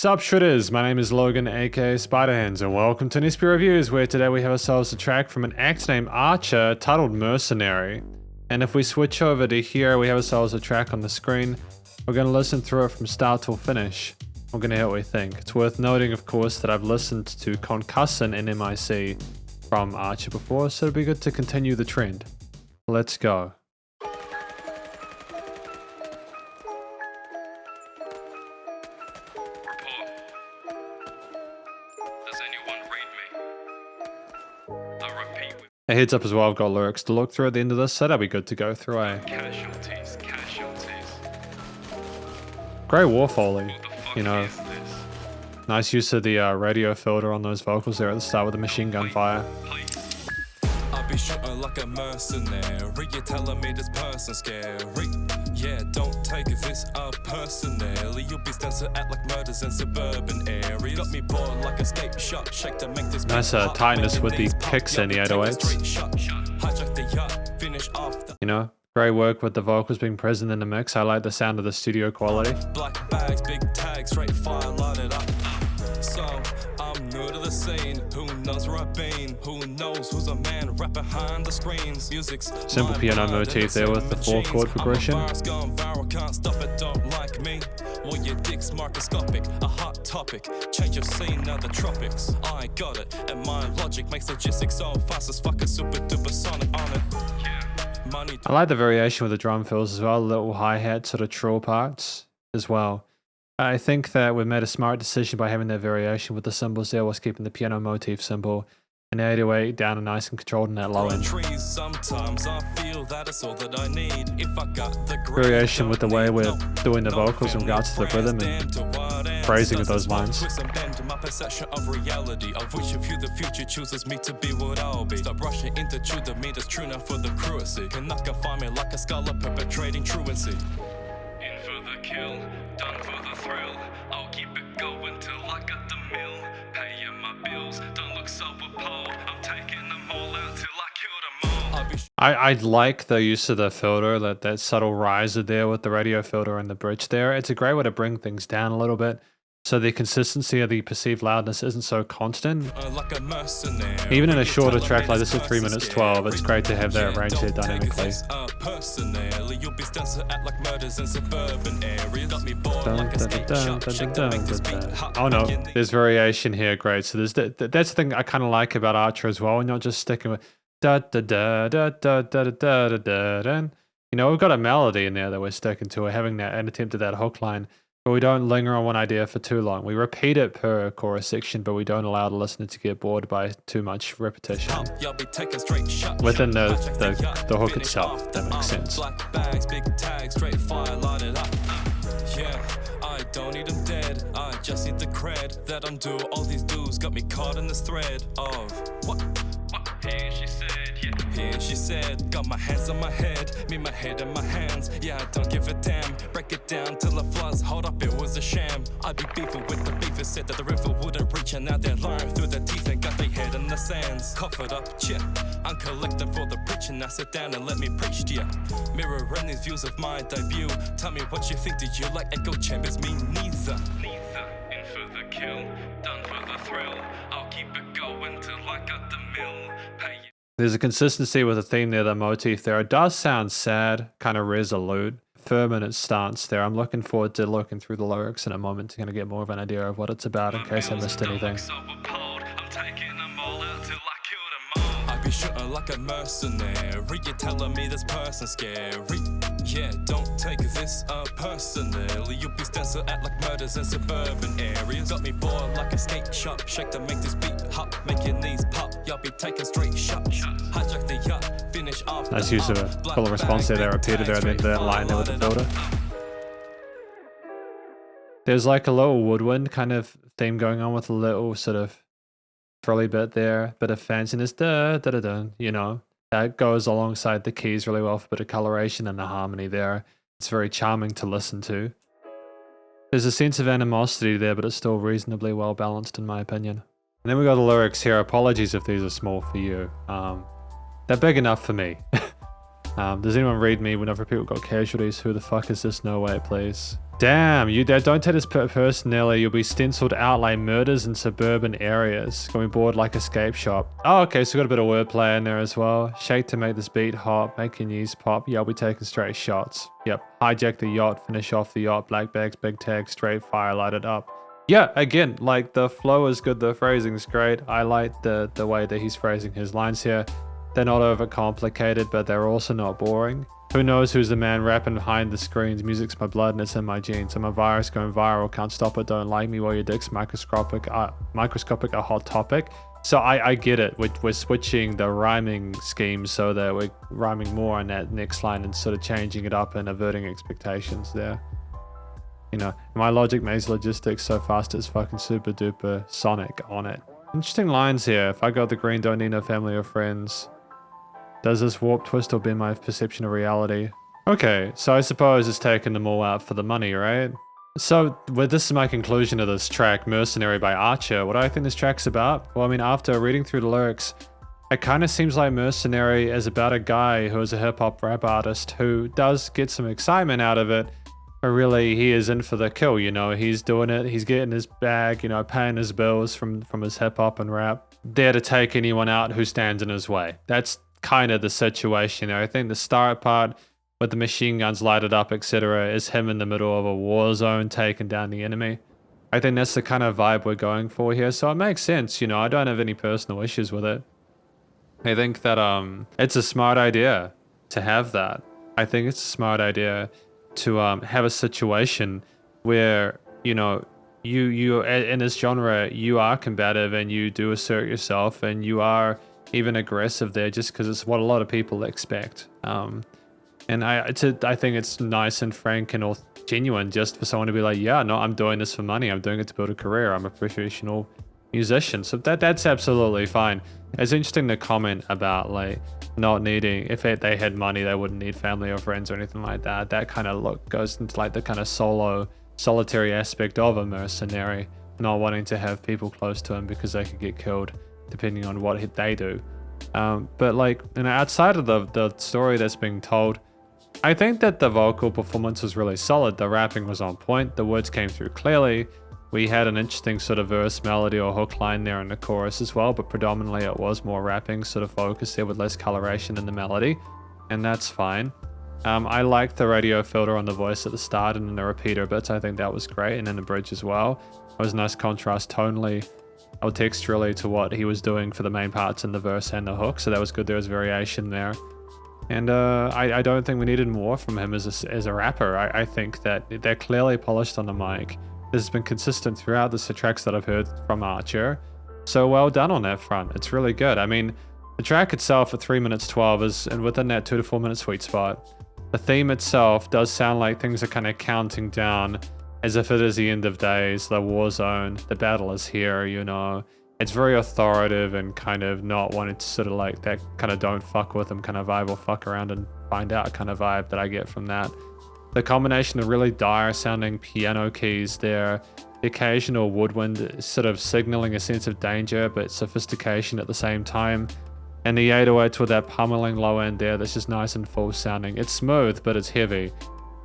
Sup Shredders, my name is Logan aka Spiderhands and welcome to SP Reviews, where today we have ourselves a track from an act named Archer titled Mercenary. And if we switch over to here, we have ourselves a track on the screen. We're going to listen through it from start till finish. We're going to hear what we think. It's worth noting, of course, that I've listened to Concussant and MIC from Archer before, so it'd be good to continue the trend. Let's go. A heads up as well, I've got lyrics to look through at the end of this, so that'll be good to go through, eh? Casualties. Great war foley, you know. Nice use of the radio filter on those vocals there at the start with the machine gun fire. I'll be shooting like a mercenary. You're telling me this person's scary. Yeah, don't take this personally. You'll be standing to act like murders in suburban areas. Got me bored like escape shot. Shake to make this nice tightness with the picks and the 808s. You know, great work with the vocals being present in the mix. I like the sound of the studio quality. Black bags, big tags, straight fire, light it up. So I'm new to the scene. Who knows where I've been? Who knows who's a man right behind the screens? Music's simple piano motif there with the 4-chord progression. Can't stop it, don't like me. Well, your dick's microscopic, a hot topic. Change of scene, now the tropics. I got it, and my logic makes logistics so fast as fuck a super duper sonic on it. Money. I like the variation with the drum fills as well, little hi-hat sort of trill parts as well. I think that we've made a smart decision by having that variation with the cymbals there whilst keeping the piano motif simple. And the 808 down and nice and controlled in that low end. Sometimes I feel that it's all that I need. If I got the variation with the way we're doing the vocals in regards to the rhythm and phrasing of those lines. My perception of reality, of which of you the future chooses me to be what I'll be. Stop rushing into truth, the meat is true now for the cruelty. Cannot confine me like a scholar perpetrating truancy. In for the kill, done for the thrill. I'll keep it going till I got the mill. Paying my bills, don't look so appalled. I'm taking them all out till I kill them all. I like the use of the filter, that subtle riser there with the radio filter and the bridge there. It's a great way to bring things down a little bit, so the consistency of the perceived loudness isn't so constant. Like a mercenary. Even in a shorter track like this at 3 minutes 12, it's great to have that arranged there dynamically. You'll be standing to act like murders in suburban areas. Got me bored like oh no, there's variation here, great. So there's that's the thing I kind of like about Archer as well. We're not just sticking with da da da da da da da da da da. You know, we've got a melody in there that we're sticking to. We're having that an attempt at that hook line. But we don't linger on one idea for too long. We repeat it per chorus section, but we don't allow the listener to get bored by too much repetition within the hook itself. That makes sense. Black bags, big tags, straight fire, light it up. Yeah, I don't need them dead. I just need the cred that I'm doing. All these dudes got me caught in this thread of what? Here she said, yeah. Here she said, got my hands on my head, me my head in my hands. Yeah, I don't give a damn. Break it down till it floods. Hold up, it was a sham. I'd be beefing with the beef. It said that the river wouldn't reach, and now they learn through the teeth and got their head in the sands. Cough it up, yeah. I'm collecting for the preaching. Now sit down and let me preach to ya. Mirroring these views of my debut. Tell me what you think. Did you like echo chambers? Me neither. In for the kill, done for the thrill. I'll keep it going till I got the mill. There's a consistency with the theme there, the motif there. It does sound sad, kind of resolute, firm in its stance there. I'm looking forward to looking through the lyrics in a moment to kind of get more of an idea of what it's about in case I missed anything. I be shooting like a mercenary. You're telling me this person's scary. Yeah, don't take this personally. You'll be standing to act like murders in suburban areas. Got me bored like a skate shop. Shake to make this beat hop, make your knees pop. Y'all be taking straight shots. Hijack the yacht, finish off. Nice use of a full response there, repeated there at the end of that line there with the filter. There's like a little woodwind kind of theme going on with a little sort of frilly bit there, bit of fanciness, da da da da, you know. That goes alongside the keys really well for a bit of coloration and the harmony there. It's very charming to listen to. There's a sense of animosity there, but it's still reasonably well balanced in my opinion. And then we got the lyrics here. Apologies if these are small for you. They're big enough for me. Does anyone read me whenever people got casualties? Who the fuck is this? No way, please. Damn, don't take this personally. You'll be stenciled out like murders in suburban areas. Going bored like escape shop. Oh, okay, so we got a bit of wordplay in there as well. Shake to make this beat hot, make your knees pop. Yeah, I'll be taking straight shots. Yep, hijack the yacht, finish off the yacht, black bags, big tag, straight fire, light it up. Yeah, again, like the flow is good, the phrasing's great. I like the way that he's phrasing his lines here. They're not overcomplicated, but they're also not boring. Who knows who's the man rapping behind the screens? Music's my blood and it's in my genes. I'm a virus going viral, can't stop it, don't like me while your dick's microscopic, a hot topic. So I get it. We're switching the rhyming schemes so that we're rhyming more on that next line and sort of changing it up and averting expectations there. You know, my logic makes logistics so fast it's fucking super duper Sonic on it. Interesting lines here. If I got the green, don't need no family or friends. Does this warp twist or bend my perception of reality? Okay, so I suppose it's taking them all out for the money, right? So, this is my conclusion of this track, Mercenary by Archer. What do I think this track's about? Well, I mean, after reading through the lyrics, it kind of seems like Mercenary is about a guy who is a hip-hop rap artist who does get some excitement out of it, but really he is in for the kill, you know? He's doing it, he's getting his bag, you know, paying his bills from his hip-hop and rap, there to take anyone out who stands in his way. That's kind of the situation. I think the start part with the machine guns lighted up, etc., is him in the middle of a war zone taking down the enemy. I think that's the kind of vibe we're going for here, so it makes sense, you know. I don't have any personal issues with it. I think that it's a smart idea to have that. I think it's a smart idea to have a situation where, you know, you in this genre, you are combative and you do assert yourself and you are even aggressive there just because it's what a lot of people expect. And I think it's nice and frank and genuine just for someone to be like, yeah, no, I'm doing this for money. I'm doing it to build a career. I'm a professional musician. So that's absolutely fine. It's interesting to comment about like not needing, if they had money, they wouldn't need family or friends or anything like that. That kind of goes into like the kind of solitary aspect of a mercenary, not wanting to have people close to him because they could get killed depending on what they do. But like, you know, outside of the story that's being told, I think that the vocal performance was really solid. The rapping was on point. The words came through clearly. We had an interesting sort of verse melody or hook line there in the chorus as well, but predominantly it was more rapping sort of focus there with less coloration in the melody, and that's fine. I liked the radio filter on the voice at the start and in the repeater bits. I think that was great, and in the bridge as well. It was a nice contrast tonally or texturally to what he was doing for the main parts in the verse and the hook, so that was good. There was variation there. And I don't think we needed more from him as a rapper. I think that they're clearly polished on the mic. This has been consistent throughout the tracks that I've heard from Archer. So well done on that front. It's really good. I mean, the track itself at 3 minutes 12 is and within that 2 to 4 minute sweet spot. The theme itself does sound like things are kind of counting down as if it is the end of days, the war zone, the battle is here, you know. It's very authoritative and kind of not wanting to sort of like that kind of don't fuck with them kind of vibe or fuck around and find out kind of vibe that I get from that. The combination of really dire sounding piano keys there, the occasional woodwind sort of signaling a sense of danger but sophistication at the same time, and the 808s with that pummeling low end there that's just nice and full sounding. It's smooth but it's heavy.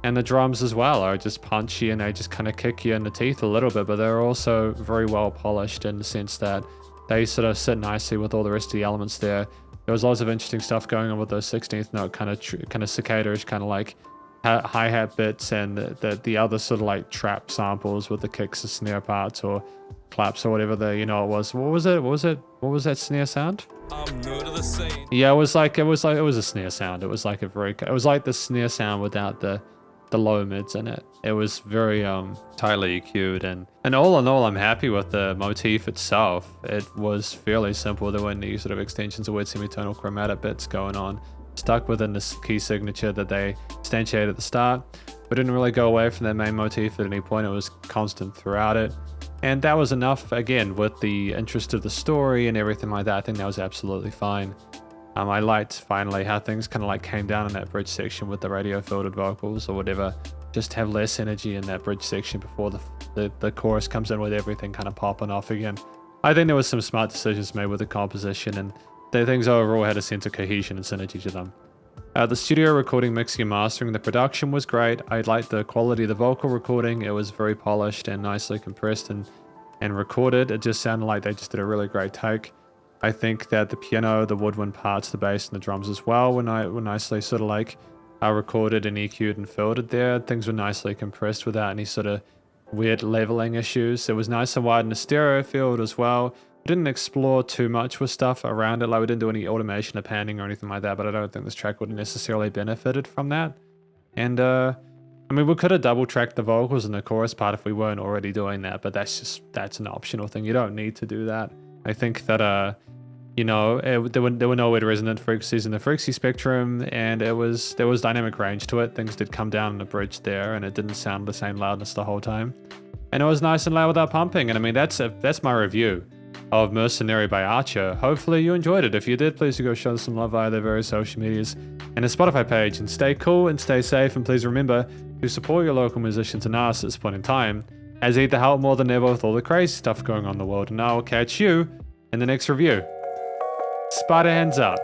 And the drums as well are just punchy and they just kind of kick you in the teeth a little bit, but they're also very well polished in the sense that they sort of sit nicely with all the rest of the elements there. There was lots of interesting stuff going on with those 16th note kind of cicada-ish kind of like hi-hat bits and the other sort of like trap samples with the kicks or snare parts or claps or whatever it was. What was that snare sound? I'm new to the scene. Yeah, it was a snare sound. It was like the snare sound without the low mids in it. It was very tightly EQ'd and all in all, I'm happy with the motif itself. It was fairly simple. There weren't any sort of extensions or weird semitonal chromatic bits going on. Stuck within this key signature that they instantiated at the start, but didn't really go away from their main motif at any point. It was constant throughout it, and that was enough. Again, with the interest of the story and everything like that, I think that was absolutely fine. I liked finally how things kind of like came down in that bridge section with the radio filtered vocals or whatever. Just have less energy in that bridge section before the chorus comes in with everything kind of popping off again. I think there was some smart decisions made with the composition, and the things overall had a sense of cohesion and synergy to them. The studio recording, mixing and mastering, the production was great. I liked the quality of the vocal recording. It was very polished and nicely compressed and recorded. It just sounded like they just did a really great take. I think that the piano, the woodwind parts, the bass and the drums as well were nicely sort of like recorded and EQ'd and filtered there. Things were nicely compressed without any sort of weird leveling issues. It was nice and wide in the stereo field as well. We didn't explore too much with stuff around it, like we didn't do any automation or panning or anything like that, but I don't think this track would have necessarily benefited from that. And I mean, we could have double tracked the vocals in the chorus part if we weren't already doing that, but that's an optional thing. You don't need to do that. I think that you know, there were no weird resonant frequencies in the frequency spectrum, and there was dynamic range to it. Things did come down in the bridge there, and it didn't sound the same loudness the whole time. And it was nice and loud without pumping. And I mean, that's my review of Mercenary by Archer. Hopefully you enjoyed it. If you did, please do go show some love via their various social medias and the Spotify page. And stay cool and stay safe. And please remember to support your local musicians and artists at this point in time, as they need the help more than ever with all the crazy stuff going on in the world. And I will catch you in the next review. Spiderhands out.